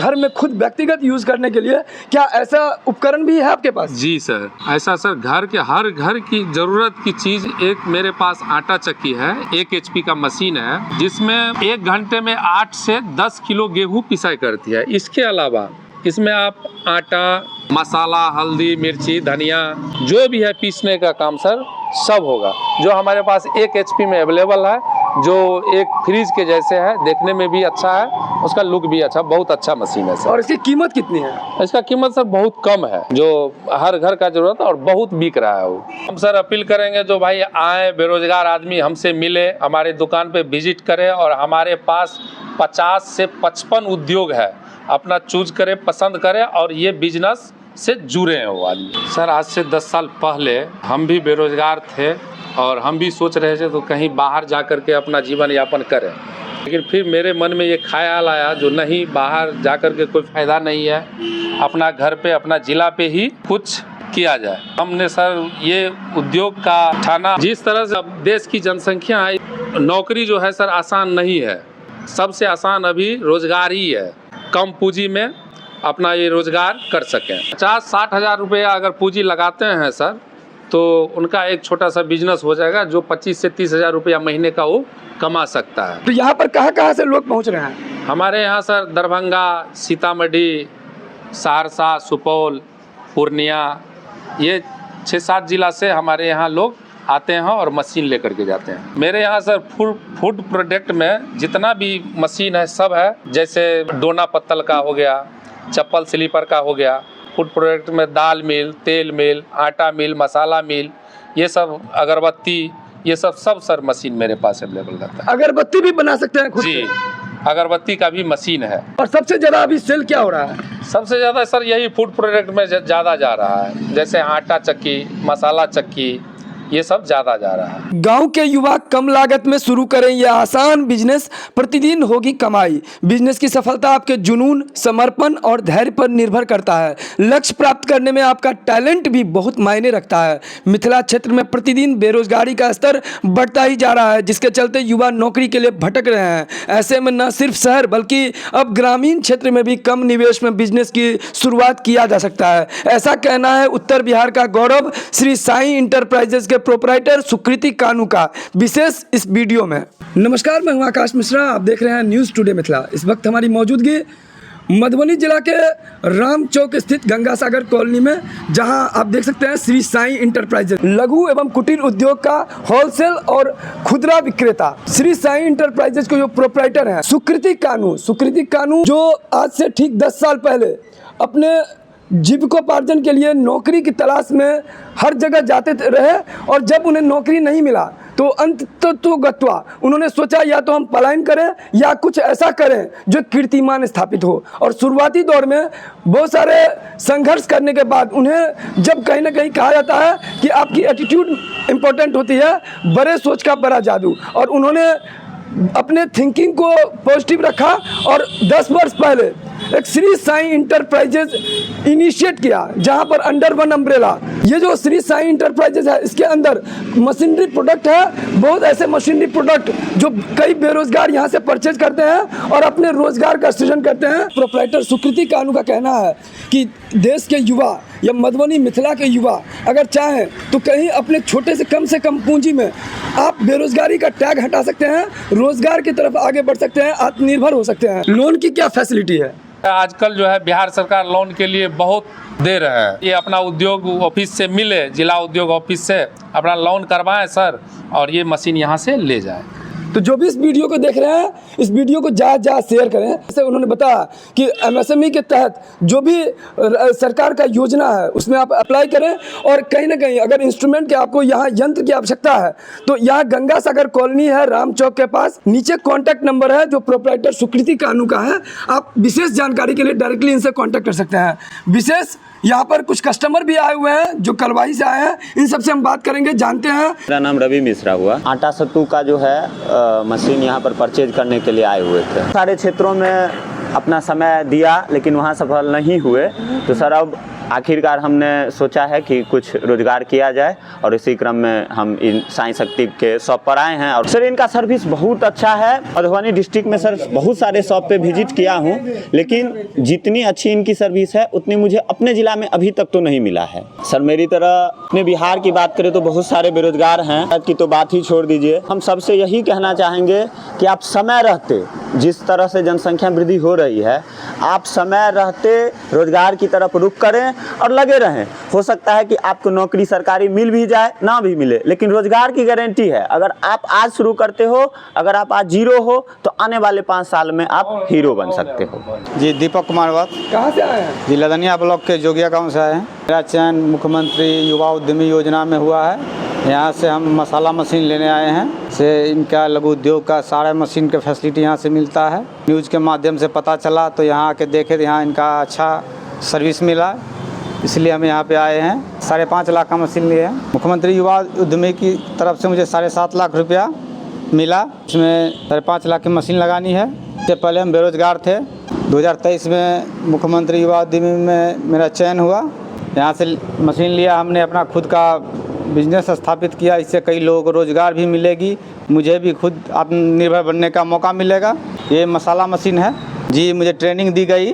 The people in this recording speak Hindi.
घर में खुद व्यक्तिगत यूज करने के लिए, क्या ऐसा उपकरण भी है आपके पास? जी सर, ऐसा सर घर के हर घर की जरूरत की चीज एक मेरे पास आटा चक्की है, 1 HP का मशीन है जिसमें 1 घंटे में 8 से 10 किलो गेहूं पिसाई करती है। इसके अलावा इसमें आप आटा, मसाला, हल्दी, मिर्ची, धनिया जो भी है पीसने का काम सर सब होगा, जो हमारे पास 1 HP में अवेलेबल है, जो एक फ्रिज के जैसे है, देखने में भी अच्छा है, उसका लुक भी अच्छा, बहुत अच्छा मशीन है सर। और इसकी कीमत कितनी है? इसका कीमत सर बहुत कम है, जो हर घर का जरूरत है और बहुत बिक रहा है वो। हम सर अपील करेंगे जो भाई आए बेरोजगार आदमी हमसे मिले, हमारे दुकान पे विजिट करे और हमारे पास 50 से 55 उद्योग है, अपना चूज करे, पसंद करे और ये बिजनेस से जुड़े हैं वो आदमी। सर आज से 10 साल पहले हम भी बेरोजगार थे और हम भी सोच रहे थे तो कहीं बाहर जा कर के अपना जीवन यापन करें, लेकिन फिर मेरे मन में ये ख्याल आया जो नहीं, बाहर जा कर के कोई फ़ायदा नहीं है, अपना घर पे अपना ज़िला पे ही कुछ किया जाए। हमने सर ये उद्योग का ठाना, जिस तरह से अब देश की जनसंख्या है, नौकरी जो है सर आसान नहीं है, सबसे आसान अभी रोजगार ही है, कम पूंजी में अपना ये रोजगार कर सकें। 50-60 हज़ार रुपया अगर पूंजी लगाते हैं सर तो उनका एक छोटा सा बिजनेस हो जाएगा जो 25 से 30 हज़ार रुपया महीने का वो कमा सकता है। तो यहाँ पर कहाँ से लोग पहुँच रहे हैं? हमारे यहाँ सर दरभंगा, सीतामढ़ी, सहरसा, सुपौल, पूर्णिया, ये 6-7 जिला से हमारे यहाँ लोग आते हैं और मशीन लेकर के जाते हैं। मेरे यहाँ सर फूड प्रोडक्ट में जितना भी मशीन है सब है, जैसे डोना पत्तल का हो गया, चप्पल स्लीपर का हो गया, फूड प्रोडक्ट में दाल मिल, तेल मिल, आटा मिल, मसाला मिल, ये सब, अगरबत्ती, ये सब सर मशीन मेरे पास अवेलेबल रहता है। अगरबत्ती भी बना सकते हैं खुद जी, अगरबत्ती का भी मशीन है। और सबसे ज़्यादा अभी सेल क्या हो रहा है? सबसे ज़्यादा सर यही फूड प्रोडक्ट में ज़्यादा जा रहा है, जैसे आटा चक्की, मसाला चक्की, ये सब ज़्यादा जा रहा है। गांव के युवा कम लागत में शुरू करें यह आसान बिजनेस, प्रतिदिन होगी कमाई। बिजनेस की सफलता आपके जुनून, समर्पण और धैर्य पर निर्भर करता है। लक्ष्य प्राप्त करने में आपका टैलेंट भी बहुत मायने रखता है। मिथिला क्षेत्र में प्रतिदिन बेरोजगारी का स्तर बढ़ता ही जा रहा है, जिसके चलते युवा नौकरी के लिए भटक रहे हैं। ऐसे में न सिर्फ शहर बल्कि अब ग्रामीण क्षेत्र में भी कम निवेश में बिजनेस की शुरुआत किया जा सकता है। ऐसा कहना है उत्तर बिहार का गौरव श्री साईं इंटरप्राइजेज के प्रोपराइटर सुकृति कानू का। विशेष इस वीडियो में। नमस्कार, मैं हूं आकाश मिश्रा, आप देख रहे हैं न्यूज़ टुडे मिथिला। इस वक्त हमारी मौजूदगी मधुबनी जिला के राम चौक स्थित गंगासागर कॉलोनी में, जहां आप देख सकते हैं श्री साईं इंटरप्राइजेज लघु एवं कुटीर उद्योग का होलसेल और खुदरा विक्रेता श्री साईं इंटरप्राइजेज को जो प्रोपराइटर हैं सुकृति कानू, जो आज से ठीक 10 साल पहले अपने जीविकोपार्जन के लिए नौकरी की तलाश में हर जगह जाते रहे और जब उन्हें नौकरी नहीं मिला तो अंततोगत्वा उन्होंने सोचा या तो हम पलायन करें या कुछ ऐसा करें जो कीर्तिमान स्थापित हो। और शुरुआती दौर में बहुत सारे संघर्ष करने के बाद उन्हें जब कहीं ना कहीं कहा जाता है कि आपकी एटीट्यूड इम्पोर्टेंट होती है, बड़े सोच का बड़ा जादू, और उन्होंने अपने थिंकिंग को पॉजिटिव रखा और 10 वर्ष पहले एक श्री साईं इंटरप्राइजेज इनिशिएट किया, जहां पर अंडर वन अम्ब्रेला ये जो श्री साईं इंटरप्राइजेज है, इसके अंदर मशीनरी प्रोडक्ट है, बहुत ऐसे मशीनरी प्रोडक्ट जो कई बेरोजगार यहां से परचेज करते हैं और अपने रोजगार का सृजन करते हैं। प्रोपराइटर सुकृति कानू का कहना है कि देश के युवा या मधुबनी मिथिला के युवा अगर चाहें तो कहीं अपने छोटे से कम पूंजी में आप बेरोजगारी का टैग हटा सकते हैं, रोजगार की तरफ आगे बढ़ सकते हैं, आत्मनिर्भर हो सकते हैं। लोन की क्या फैसिलिटी है? आजकल जो है बिहार सरकार लोन के लिए बहुत दे रहे हैं। ये अपना उद्योग ऑफिस से मिले, जिला उद्योग ऑफिस से अपना लोन करवाएं सर और ये मशीन यहाँ से ले जाए। तो जो भी इस वीडियो को देख रहे हैं, इस वीडियो को ज़्यादा शेयर करें। जैसे उन्होंने बताया कि MSME के तहत जो भी सरकार का योजना है उसमें आप अप्लाई करें, और कहीं ना कहीं अगर इंस्ट्रूमेंट के आपको यहाँ यंत्र की आवश्यकता है तो यहाँ गंगासागर कॉलोनी है, राम चौक के पास, नीचे कॉन्टैक्ट नंबर है जो प्रोपराइटर सुकृति कानू का है। आप विशेष जानकारी के लिए डायरेक्टली इनसे कॉन्टैक्ट कर सकते हैं। विशेष यहाँ पर कुछ कस्टमर भी आए हुए हैं जो कलवाई से आए हैं, इन सबसे हम बात करेंगे, जानते हैं। मेरा नाम रवि मिश्रा हुआ। आटा सत्तू का जो है मशीन यहाँ पर परचेज करने के लिए आए हुए थे। सारे क्षेत्रों में अपना समय दिया लेकिन वहाँ सफल नहीं हुए, तो सर अब आखिरकार हमने सोचा है कि कुछ रोजगार किया जाए और इसी क्रम में हम इन साई शक्ति के शॉप पर आए हैं। और सर इनका सर्विस बहुत अच्छा है। मधुबनी डिस्ट्रिक्ट में सर बहुत सारे शॉप पे विजिट किया हूँ, लेकिन जितनी अच्छी इनकी सर्विस है उतनी मुझे अपने ज़िला में अभी तक तो नहीं मिला है। सर मेरी तरह अपने बिहार की बात करें तो बहुत सारे बेरोजगार हैं की तो बात ही छोड़ दीजिए। हम सबसे यही कहना चाहेंगे कि आप समय रहते, जिस तरह से जनसंख्या वृद्धि हो रही है, आप समय रहते रोजगार की तरफ रुख करें और लगे रहें। हो सकता है कि आपको नौकरी सरकारी मिल भी जाए, ना भी मिले, लेकिन रोजगार की गारंटी है। अगर आप आज शुरू करते हो, अगर आप आज जीरो हो, तो आने वाले 5 साल में आप हीरो बन सकते हो। जी दीपक कुमार बात। कहाँ से आए हैं? जी लदनिया ब्लॉक के जोगिया गांव से आए हैं। मेरा चयन मुख्यमंत्री युवा उद्यमी योजना में हुआ है। यहाँ से हम मसाला मशीन लेने आए हैं। से इनका लघु उद्योग का सारा मशीन के फैसिलिटी यहाँ से मिलता है। न्यूज़ के माध्यम से पता चला तो यहाँ आके देखे तो यहाँ इनका अच्छा सर्विस मिला, इसलिए हम यहाँ पे आए हैं। 5.5 लाख का मशीन लिए हैं। मुख्यमंत्री युवा उद्यमी की तरफ से मुझे 7.5 लाख रुपया मिला। इसमें 5.5 लाख की मशीन लगानी है। इससे पहले हम बेरोजगार थे। 2023 में मुख्यमंत्री युवा उद्यमी में मेरा चयन हुआ। यहाँ से मशीन लिया हमने, अपना खुद का बिजनेस स्थापित किया। इससे कई लोगों को रोज़गार भी मिलेगी, मुझे भी खुद आत्मनिर्भर बनने का मौका मिलेगा। ये मसाला मशीन है जी, मुझे ट्रेनिंग दी गई।